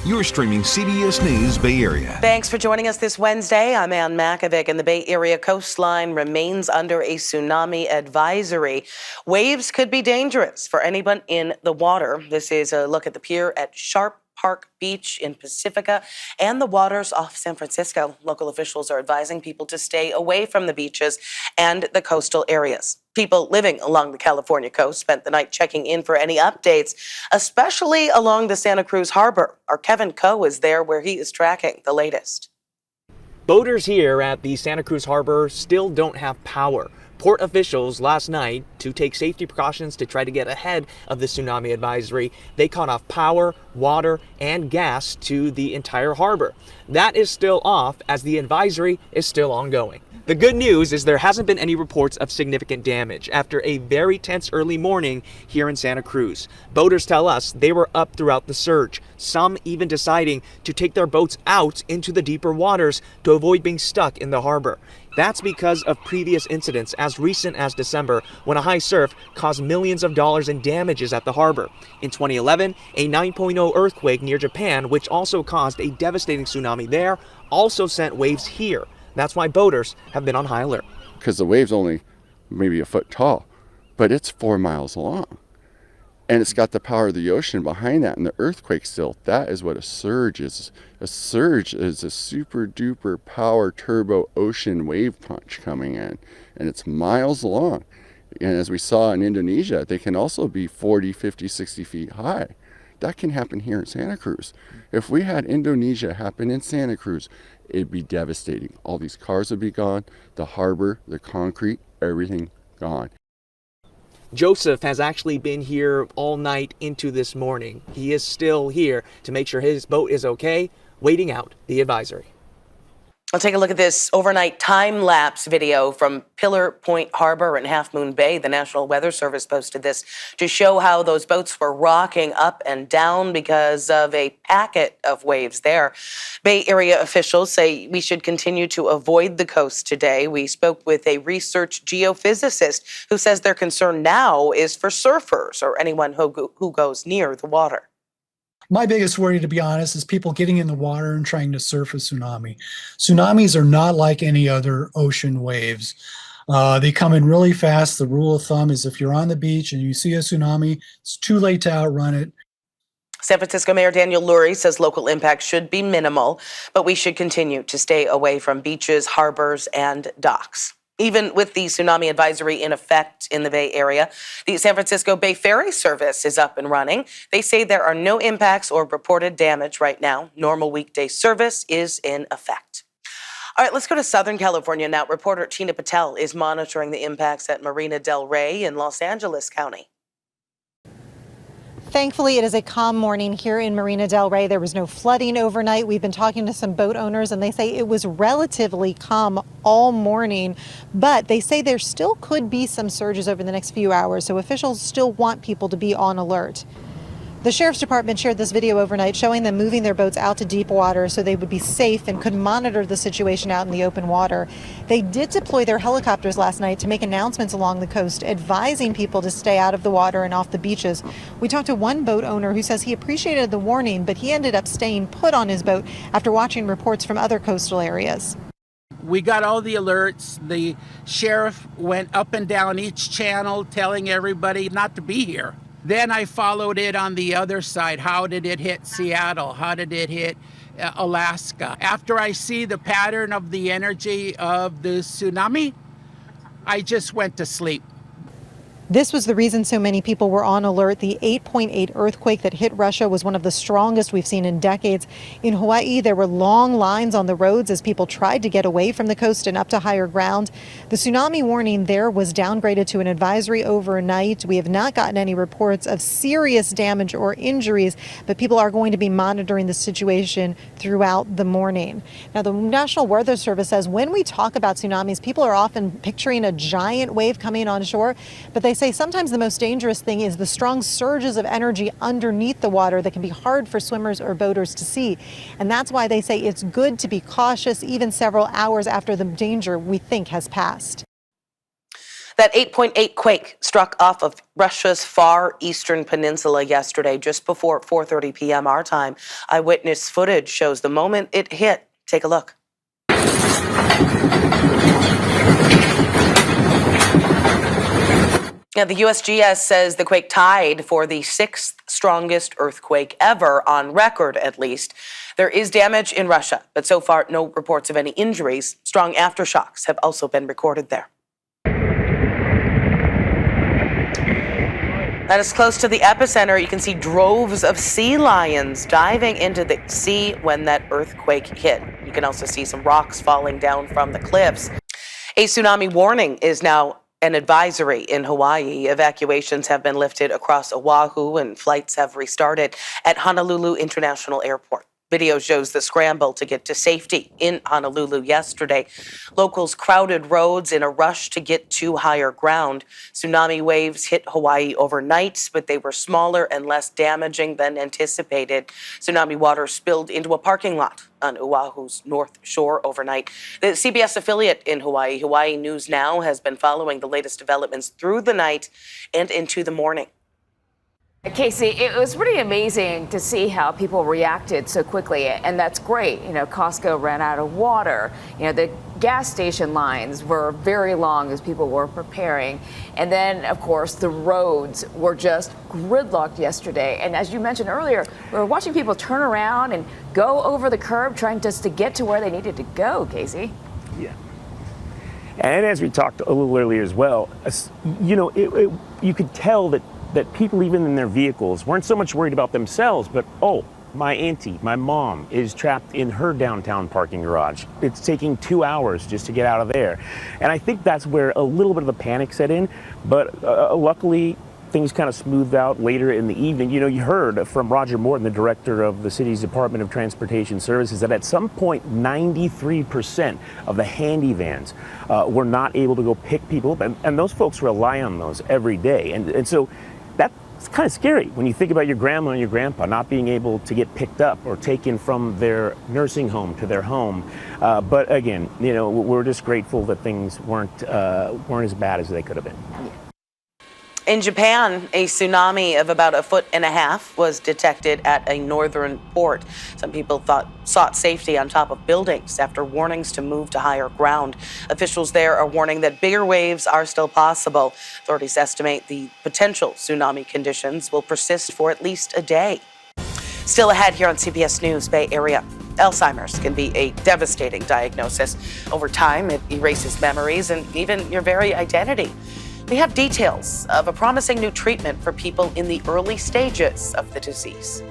You're streaming CBS News Bay Area. Thanks for joining us this Wednesday. I'm Ann Makovic, and the Bay Area coastline remains under a tsunami advisory. Waves could be dangerous for anyone in the water. This is a look at the pier at Sharp Park Beach in Pacifica and the waters off San Francisco. Local officials are advising people to stay away from the beaches and the coastal areas. People living along the California coast spent the night checking in for any updates, especially along the Santa Cruz harbor. Our Kevin Coe is there where he is tracking the latest. Boaters here at the Santa Cruz harbor still don't have power. Port officials last night, to take safety precautions to try to get ahead of the tsunami advisory, they cut off power, water, and gas to the entire harbor. That is still off as the advisory is still ongoing. The good news is there hasn't been any reports of significant damage after a very tense early morning here in Santa Cruz. Boaters tell us they were up throughout the surge, some even deciding to take their boats out into the deeper waters to avoid being stuck in the harbor. That's because of previous incidents as recent as December when a high surf caused millions of dollars in damages at the harbor. In 2011, a 9.0 earthquake near Japan, which also caused a devastating tsunami there, also sent waves here. That's why boaters have been on high alert. Because the wave's only maybe a foot tall, but it's 4 miles long. And it's got the power of the ocean behind that, and the earthquake still. That is what a surge is. A surge is a super duper power turbo ocean wave punch coming in, and it's miles long. And as we saw in Indonesia, they can also be 40, 50, 60 feet high. That can happen here in Santa Cruz. If we had Indonesia happen in Santa Cruz, it'd be devastating. All these cars would be gone, the harbor, the concrete, everything gone. Joseph has actually been here all night into this morning. He is still here to make sure his boat is okay, waiting out the advisory. I'll take a look at this overnight time-lapse video from Pillar Point Harbor in Half Moon Bay. The National Weather Service posted this to show how those boats were rocking up and down because of a packet of waves there. Bay Area officials say we should continue to avoid the coast today. We spoke with a research geophysicist who says their concern now is for surfers or anyone who goes near the water. My biggest worry, to be honest, is people getting in the water and trying to surf a tsunami. Tsunamis are not like any other ocean waves. They come in really fast. The rule of thumb is if you're on the beach and you see a tsunami, it's too late to outrun it. San Francisco Mayor Daniel Lurie says local impact should be minimal, but we should continue to stay away from beaches, harbors, and docks. Even with the tsunami advisory in effect in the Bay Area, the San Francisco Bay Ferry Service is up and running. They say there are no impacts or reported damage right now. Normal weekday service is in effect. All right, let's go to Southern California now. Reporter Tina Patel is monitoring the impacts at Marina del Rey in Los Angeles County. Thankfully, it is a calm morning here in Marina del Rey. There was no flooding overnight. We've been talking to some boat owners, and they say it was relatively calm all morning, but they say there still could be some surges over the next few hours, so officials still want people to be on alert. The Sheriff's Department shared this video overnight showing them moving their boats out to deep water so they would be safe and could monitor the situation out in the open water. They did deploy their helicopters last night to make announcements along the coast, advising people to stay out of the water and off the beaches. We talked to one boat owner who says he appreciated the warning, but he ended up staying put on his boat after watching reports from other coastal areas. We got all the alerts. The sheriff went up and down each channel telling everybody not to be here. Then I followed it on the other side. How did it hit Seattle? How did it hit Alaska? After I see the pattern of the energy of the tsunami, I just went to sleep. This was the reason so many people were on alert. The 8.8 earthquake that hit Russia was one of the strongest we've seen in decades. In Hawaii, there were long lines on the roads as people tried to get away from the coast and up to higher ground. The tsunami warning there was downgraded to an advisory overnight. We have not gotten any reports of serious damage or injuries, but people are going to be monitoring the situation throughout the morning. Now, the National Weather Service says when we talk about tsunamis, people are often picturing a giant wave coming on shore, but they say sometimes the most dangerous thing is the strong surges of energy underneath the water that can be hard for swimmers or boaters to see. And that's why they say it's good to be cautious even several hours after the danger we think has passed. That 8.8 quake struck off of Russia's far eastern peninsula yesterday, just before 4:30 p.m. our time. Eyewitness footage shows the moment it hit. Take a look. Yeah, the USGS says the quake tied for the 6th strongest earthquake ever, on record at least. There is damage in Russia, but so far no reports of any injuries. Strong aftershocks have also been recorded there. That is close to the epicenter. You can see droves of sea lions diving into the sea when that earthquake hit. You can also see some rocks falling down from the cliffs. A tsunami warning is now an advisory in Hawaii. Evacuations have been lifted across Oahu and flights have restarted at Honolulu International Airport. Video shows the scramble to get to safety in Honolulu yesterday. Locals crowded roads in a rush to get to higher ground. Tsunami waves hit Hawaii overnight, but they were smaller and less damaging than anticipated. Tsunami water spilled into a parking lot on Oahu's North Shore overnight. The CBS affiliate in Hawaii, Hawaii News Now, has been following the latest developments through the night and into the morning. Casey, it was pretty amazing to see how people reacted so quickly, and that's great. You know, Costco ran out of water. You know, the gas station lines were very long as people were preparing. And then, of course, the roads were just gridlocked yesterday. And as you mentioned earlier, we were watching people turn around and go over the curb trying just to get to where they needed to go, Casey. Yeah. And as we talked a little earlier as well, you know, you could tell that people, even in their vehicles, weren't so much worried about themselves, but, oh, my auntie, my mom, is trapped in her downtown parking garage. It's taking 2 hours just to get out of there. And I think that's where a little bit of the panic set in, but luckily, things kind of smoothed out later in the evening. You know, you heard from Roger Morton, the director of the city's Department of Transportation Services, that at some point, 93% of the handy vans were not able to go pick people up, and those folks rely on those every day. And so that's kind of scary when you think about your grandma and your grandpa not being able to get picked up or taken from their nursing home to their home. But again, you know, we're just grateful that things weren't as bad as they could have been. In Japan, a tsunami of about 1.5 feet was detected at a northern port. Some people sought safety on top of buildings after warnings to move to higher ground. Officials there are warning that bigger waves are still possible. Authorities estimate the potential tsunami conditions will persist for at least a day. Still ahead here on CBS News Bay Area. Alzheimer's can be a devastating diagnosis. Over time, it erases memories and even your very identity. We have details of a promising new treatment for people in the early stages of the disease.